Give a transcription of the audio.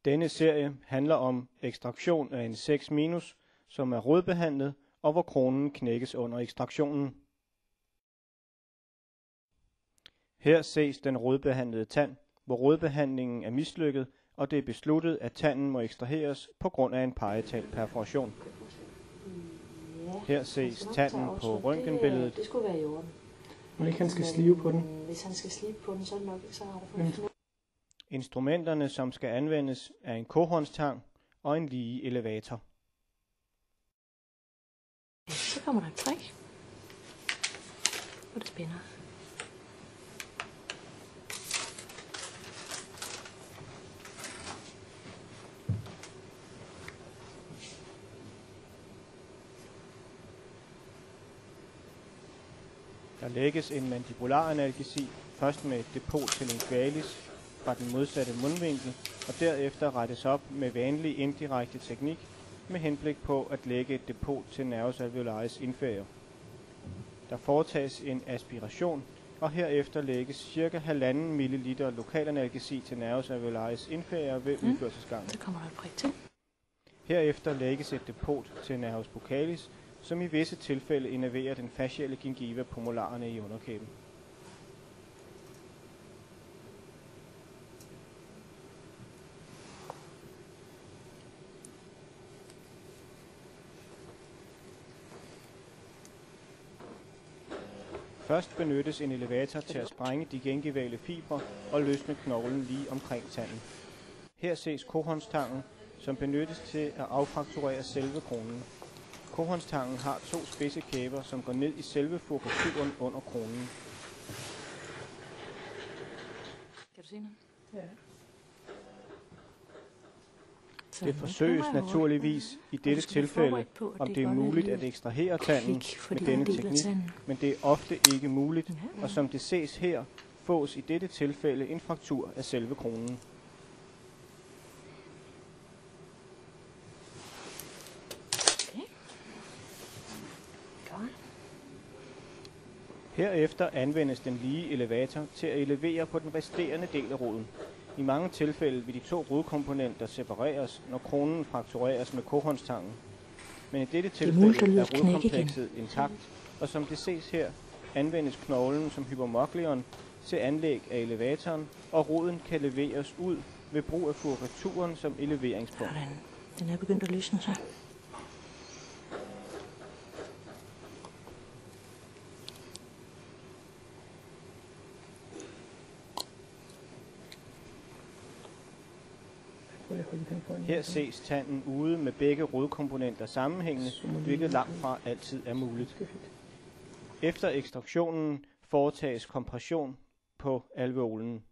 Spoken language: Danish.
Denne serie handler om ekstraktion af en 6-, som er rodbehandlet, og hvor kronen knækkes under ekstraktionen. Her ses den rodbehandlede tand, hvor rodbehandlingen er mislykket, og det er besluttet, at tanden må ekstraheres på grund af en parietalperforation. Her ses tanden på røntgenbilledet. Det skulle være i orden. Men ikke han skal slive på den. Hvis han skal slive på den, så er det nok ikke så hårdt. Instrumenterne, som skal anvendes, er en kohornstang og en lige elevator. Så kommer der et træk, og det spænder. Der lægges en mandibularanalgesi, først med et depot til lingualis fra den modsatte mundvinkel, og derefter rettes op med vanlig indirekte teknik med henblik på at lægge et depot til nervus alveolaris inferior. Der foretages en aspiration, og herefter lægges ca. 1,5 ml lokalanalgesi til nervus alveolaris inferior ved udførselsgangen. Så kommer der et prik til. Herefter lægges et depot til nervus buccalis, som i visse tilfælde innerverer den fasciale gingiva pummolarerne i underkæben. Først benyttes en elevator til at sprænge de gingivale fibre og løsne knoglen lige omkring tanden. Her ses kohornstangen, som benyttes til at affrakturere selve kronen. Kohornstangen har 2 spidse kæber, som går ned i selve furkaturen under kronen. Kan du se noget? Ja. Det forsøges naturligvis i dette tilfælde, om det er muligt at ekstrahere tanden med denne teknik, men det er ofte ikke muligt, og som det ses her, fås i dette tilfælde en fraktur af selve kronen. Herefter anvendes den lige elevator til at elevere på den resterende del af roden. I mange tilfælde vil de 2 rodkomponenter separeres, når kronen fraktureres med kohornstangen. Men i dette tilfælde er rodkomplekset intakt, og som det ses her, anvendes knoglen som hypomokleon til anlæg af elevatoren, og roden kan leveres ud ved brug af furkaturen som eleveringspunkt. Den er begyndt at lysne sig. Her ses tanden ude med begge rodkomponenter sammenhængende, hvilket langt fra altid er muligt. Efter ekstraktionen foretages kompression på alveolen.